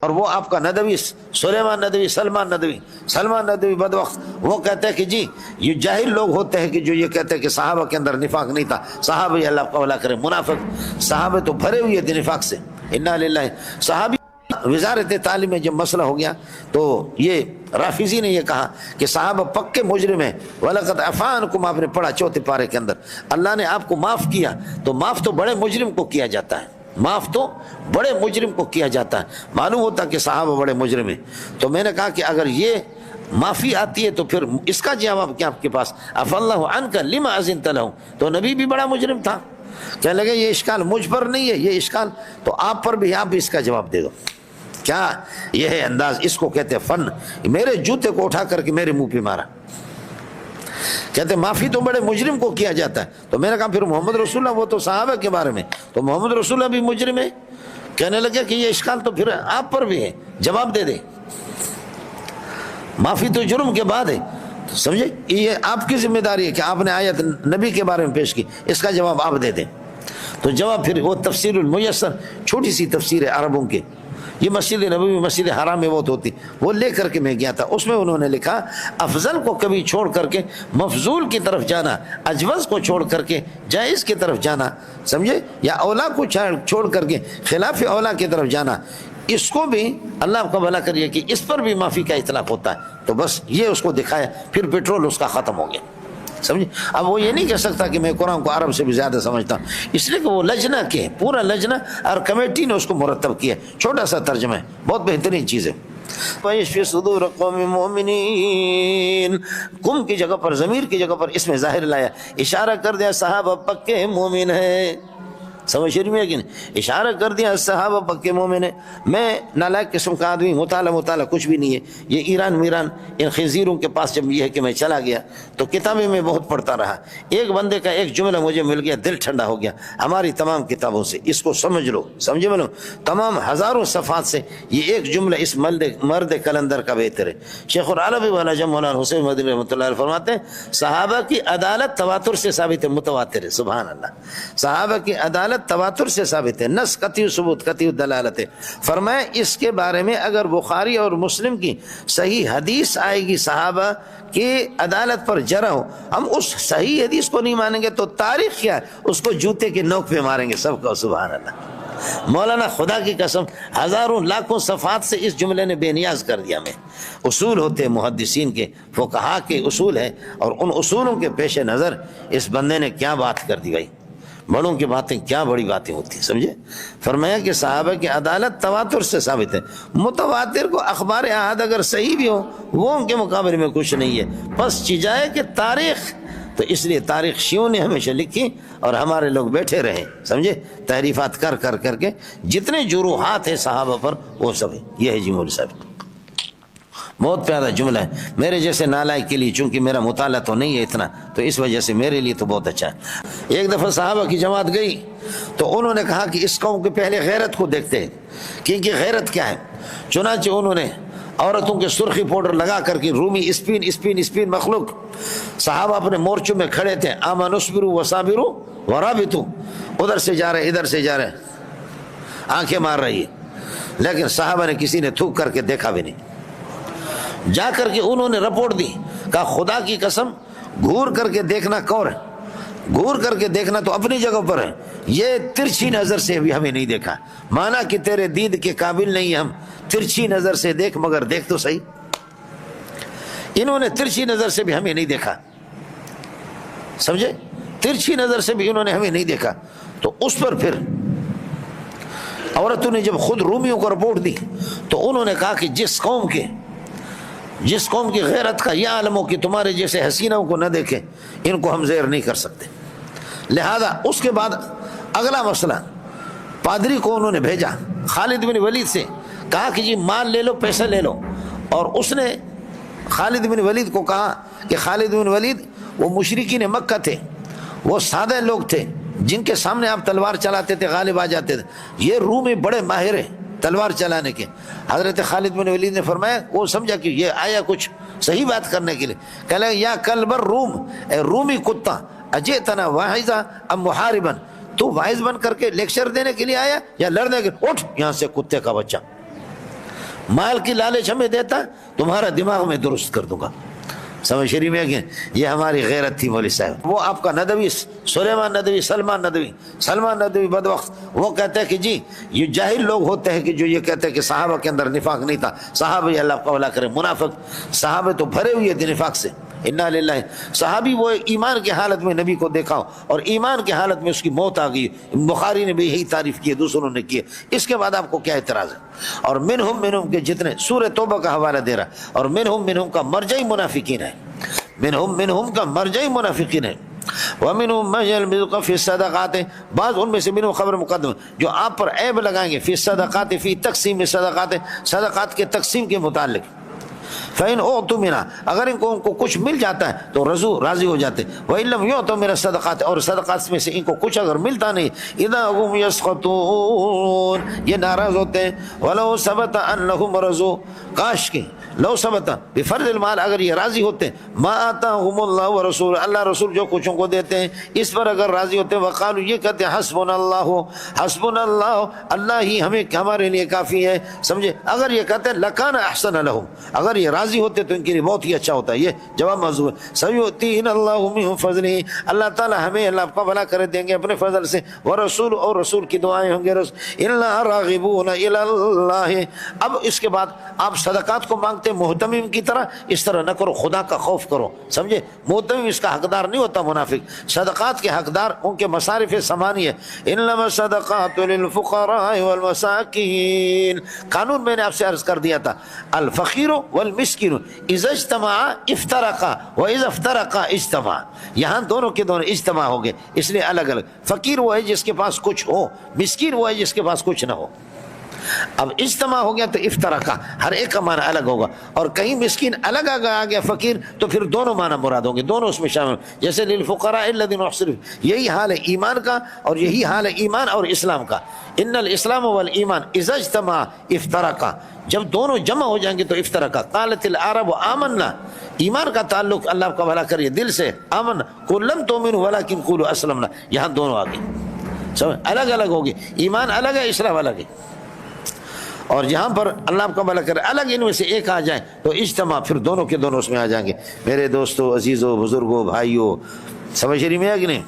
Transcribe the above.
اور وہ آپ کا ندوی سلیمان ندوی سلمان ندوی بدوقت وہ کہتے ہیں کہ جی یہ جاہل لوگ ہوتے ہیں کہ جو یہ کہتے ہیں کہ صحابہ کے اندر نفاق نہیں تھا، صحابہ اللہ کا ولا کرے منافق، صحابہ تو بھرے ہوئے تھے نفاق سے، انا للہ۔ صحابی وزارت تعلیم میں جب مسئلہ ہو گیا تو یہ رافضی نے یہ کہا کہ صحابہ پکے مجرم ہیں، وَلَقَدْ عَفَا عَنْكُمْ آپ نے پڑھا چوتھے پارے کے اندر، اللہ نے آپ کو معاف کیا، تو معاف تو بڑے مجرم کو کیا جاتا ہے، معاف تو بڑے مجرم کو کیا جاتا ہے، معلوم ہوتا کہ صحابہ بڑے مجرم ہیں۔ تو میں نے کہا کہ اگر یہ معافی آتی ہے تو پھر اس کا جواب کیا آپ کے پاس؟ عَفَا اللَّهُ عَنْكَ لِمَا أَذِنْتَ لَهُ، تو نبی بھی بڑا مجرم تھا، کہنے لگے یہ اشکال مجھ پر نہیں ہے، یہ اشکال تو آپ پر بھی، آپ بھی اس کا جواب دے دو۔ کیا یہ ہے انداز، اس کو کہتے ہیں فن۔ میرے جوتے کو اٹھا کر کے میرے منہ پہ مارا، کہتے معافی تو بڑے مجرم کو کیا جاتا ہے۔ تو میں نے کہا پھر محمد رسول اللہ وہ تو صحابہ کے بارے میں، تو محمد رسول اللہ بھی مجرم ہے؟ کہنے لگے کہ یہ اشکال تو پھر آپ پر بھی ہے، جواب دے دے، معافی تو جرم کے بعد ہے، سمجھے؟ یہ آپ کی ذمہ داری ہے کہ آپ نے آیت نبی کے بارے میں پیش کی، اس کا جواب آپ دے دیں۔ تو جواب پھر وہ تفسیر المیسر، چھوٹی سی تفسیر ہے عربوں کی، یہ مسجد نبوی مسجد حرام میں بہت ہوتی، وہ لے کر کے میں گیا تھا، اس میں انہوں نے لکھا افضل کو کبھی چھوڑ کر کے مفضول کی طرف جانا، اجوز کو چھوڑ کر کے جائز کی طرف جانا، سمجھے؟ یا اولا کو چھوڑ کر کے خلاف اولا کی طرف جانا، اس کو بھی اللہ کا بھلا کریے کہ اس پر بھی معافی کا اطلاق ہوتا ہے۔ تو بس یہ اس کو دکھایا، پھر پیٹرول اس کا ختم ہو گیا، سمجھے؟ اب وہ یہ نہیں کہہ سکتا کہ میں قرآن کو عرب سے بھی زیادہ سمجھتا ہوں، اس لیے کہ وہ لجنہ کے پورا لجنہ اور کمیٹی نے اس کو مرتب کیا، چھوٹا سا ترجمہ ہے، بہت بہترین چیز ہے۔ وَيَشْفِي صُدُورَ قَوْمٍ مُؤْمِنِينَ، کم کی جگہ پر، ضمیر کی جگہ پر اس میں ظاہر لایا، اشارہ کر دیا صحابہ پکے مومن ہے، سمجھ رہی میں کہ نہیں؟ اشارہ کر دیا صحابہ پکے مومن ہے۔ میں نالائق قسم کا آدمی، مطالعہ کچھ بھی نہیں ہے، یہ ایران میران ان خنزیروں کے پاس جب یہ ہے کہ میں چلا گیا تو کتابیں میں بہت پڑھتا رہا، ایک بندے کا ایک جملہ مجھے مل گیا، دل ٹھنڈا ہو گیا ہماری تمام کتابوں سے، اس کو سمجھ لو، سمجھے بولو، تمام ہزاروں صفحات سے یہ ایک جملہ اس مرد کلندر کا بہتر ہے۔ شیخ العربی والا جب مولانا حسین مدنی رحمۃ اللہ علیہ فرماتے ہیں صحابہ کی عدالت تواتر سے ثابت ہے، متواتر ہے، سبحان اللہ، صحابہ کی عدالت تواتر سے ثابت ہے، نص قطعی ثبوت قطعی دلالت ہے۔ فرمایا اس کے بارے میں اگر بخاری اور مسلم کی صحیح حدیث آئے گی صحابہ کی عدالت پر جرح ہو، ہم اس صحیح حدیث کو نہیں مانیں گے تو تاریخ کیا ہے، اس کو جوتے کے نوک پہ ماریں گے سب کو، سبحان اللہ۔ مولانا خدا کی قسم ہزاروں لاکھوں صفحات سے اس جملے نے بے نیاز کر دیا میں۔ اصول ہوتے ہیں محدثین کے، فقہا کے اصول ہے، اور ان اصولوں کے پیش نظر اس بندے نے کیا بات کر دی بھائی، بڑوں کی باتیں کیا بڑی باتیں ہوتی ہیں، سمجھے؟ فرمایا کہ صحابہ کی عدالت تواتر سے ثابت ہے، متواتر کو اخبار احاد اگر صحیح بھی ہو وہ ان کے مقابلے میں کچھ نہیں ہے، بس چیزائے کہ تاریخ، تو اس لیے تاریخ شیعوں نے ہمیشہ لکھی اور ہمارے لوگ بیٹھے رہے، سمجھے؟ تحریفات کر کے جتنے جروحات ہیں صحابہ پر وہ سب ہے۔ یہ ہے جی مولوی صاحب، بہت پیارا جملہ ہے، میرے جیسے نالائق کے لیے، چونکہ میرا مطالعہ تو نہیں ہے اتنا، تو اس وجہ سے میرے لیے تو بہت اچھا ہے۔ ایک دفعہ صحابہ کی جماعت گئی تو انہوں نے کہا کہ اس قوم کے پہلے غیرت کو دیکھتے ہیں کہ ان کی غیرت کیا ہے، چنانچہ انہوں نے عورتوں کے سرخی پاؤڈر لگا کر کے رومی اسپین مخلوق، صحابہ اپنے مورچوں میں کھڑے تھے، آمنوا اصبروا وصابروا ورابطوا، ادھر سے جا رہے ادھر سے جا رہے، آنکھیں مار رہی ہے، لیکن صحابہ نے کسی نے تھوک کر کے دیکھا بھی نہیں۔ جا کر کے انہوں نے رپورٹ دی، کہا خدا کی قسم گھور کر کے دیکھنا کور ہے، گھور کر کے دیکھنا تو اپنی جگہ پر ہے، یہ ترچھی نظر سے بھی ہمیں نہیں دیکھا، مانا کہ تیرے دید کے قابل نہیں ہم، ترچھی نظر سے دیکھ مگر دیکھ تو صحیح۔ انہوں نے ترچھی نظر سے بھی ہمیں نہیں دیکھا، سمجھے؟ ترچھی نظر سے بھی انہوں نے ہمیں نہیں دیکھا۔ تو اس پر پھر عورتوں نے جب خود رومیوں کو رپورٹ دی تو انہوں نے کہا کہ جس قوم کی غیرت کا یہ عالم ہو کہ تمہارے جیسے حسینوں کو نہ دیکھیں، ان کو ہم زیر نہیں کر سکتے۔ لہذا اس کے بعد اگلا مسئلہ، پادری کو انہوں نے بھیجا خالد بن ولید سے، کہا کہ جی مال لے لو، پیسہ لے لو، اور اس نے خالد بن ولید کو کہا کہ خالد بن ولید وہ مشرکین مکہ تھے، وہ سادہ لوگ تھے جن کے سامنے آپ تلوار چلاتے تھے غالب آ جاتے تھے، یہ رومی بڑے ماہر ہیں تلوار چلانے کے۔ حضرت خالد بن ولید نے فرمایا، وہ سمجھا کہ یہ آیا کچھ صحیح بات کرنے کے لیے، کہہ لگا یا کلب الروم، اے رومی کتا، اجئتنا واعظا ام محاربا، تو واعظ بن کر کے لیکچر دینے کے لیے آیا یا لڑنے کے؟ اٹھ یہاں سے کتے کا بچہ، مال کی لالچ ہمیں دیتا تمہارا دماغ میں درست کر دوں گا. سمجھ شریف میں کہ یہ ہماری غیرت تھی مولوی صاحب. وہ آپ کا ندوی سلیمان ندوی سلمان ندوی بدبخت وہ کہتے ہیں کہ جی یہ جاہل لوگ ہوتے ہیں کہ جو یہ کہتے ہیں کہ صحابہ کے اندر نفاق نہیں تھا. صحابہ اللہ کا بھلا کرے منافق صحابہ تو بھرے ہوئے تھے نفاق سے. انا للہ. صحابی وہ ایمان کی حالت میں نبی کو دیکھا اور ایمان کی حالت میں اس کی موت آ گئی. بخاری نے بھی یہی تعریف کی ہے, دوسروں نے کی ہے. اس کے بعد آپ کو کیا اعتراض ہے؟ اور منہم کے جتنے سورہ توبہ کا حوالہ دے رہا, اور منہم کا مرجعی منافقین ہے. منہم کا مرجعی منافقین ہے. وَمِنْهُمْ مَن يَلْمِزُكَ فِي الصَّدَقَاتِ, بعض ان میں سے منہم خبر مقدم جو آپ پر عیب لگائیں گے فی الصدقات, فی تقسیم الصدقات, صدقات کے تقسیم کے متعلق. فَإِنْ أُعْطُوا مِنْهَا, اگر ان کو کچھ مل جاتا ہے تو راضی ہو جاتے. وَإِنْ لَمْ يُعْطَوْا مِنَ الصَّدَقَاتِ, اور صدقات میں سے ان کو کچھ اگر ملتا نہیں, اِذَا هُمْ يَسْخَطُونَ, یہ ناراض ہوتے ہیں. وَلَوْ ثَبَتَ أَنَّهُمْ رَضُوا, کاش کے لو ثبت بفرض المال, اگر یہ راضی ہوتے ہیں, ما آتاہم اللہ ورسول, اللہ رسول جو کچھ ان کو دیتے ہیں اس پر اگر راضی ہوتے ہیں, وقالو, یہ کہتے ہیں حسبنا اللہ, اللہ ہی ہمارے لیے کافی ہے. سمجھے, اگر یہ کہتے ہیں لکان احسن لہم, اگر یہ راضی ہوتے تو ان کے لیے بہت ہی اچھا ہوتا ہے. یہ جواب موضوع ہے. سیؤتین اللہ من فضلہ, اللہ تعالی ہمیں اللہ کا بھلا کر دیں گے اپنے فضل سے. ورسول, اور رسول کی دعائیں ہوں گے. الا راغبون الی اللہ, اب اس کے بعد آپ صدقات کو مانگتے محتمم کی طرح, اس طرح نہ کرو, خدا کا خوف کرو. سمجھے, محتمم اس کا حقدار نہیں ہوتا منافق, صدقات کے حقدار ان کے مصارف ثمانی ہے. انما الصدقات للفقراء والمساکین, قانون میں نے آپ سے عرض کر دیا تھا, الفقیر والمسکین اذا اجتمعا افترقا واذا افترقا اجتمعا, یہاں دونوں کے دونوں اجتماع ہو گئے, اس لیے الگ الگ. فقیر وہ ہے جس کے پاس کچھ ہو, مسکین وہ ہے جس کے پاس کچھ نہ ہو. اب اجتماع ہو گیا تو افترقہ, ہر ایک کا معنی الگ ہوگا, اور کہیں مسکین الگ آ گیا فقیر تو پھر دونوں معنی مراد ہوں گے, دونوں اس میں شامل. جیسے للفقراء الذین احصروا, یہی حال ہے ایمان کا اور یہی حال ہے ایمان اور اسلام کا. ان الاسلام والایمان اذا اجتمع افترقا, جب دونوں جمع ہو جائیں گے تو افترقا. قالت العرب آمنا, ایمان کا تعلق اللہ کا بھلا کریے دل سے, آمنا, قل لم تؤمنوا ولکن قولوا اسلمنا, یہاں دونوں آ گئے. سمجھ, الگ الگ ہوگی, ایمان الگ ہے, اسلام الگ ہے. اور جہاں پر اللہ آپ کا بھلا کرے الگ ان میں سے ایک آ جائیں تو اجتماع پھر دونوں کے دونوں اس میں آ جائیں گے. میرے دوستو, عزیزو, بزرگو, بھائیو, سمجھ رہی میں ہے کہ نہیں؟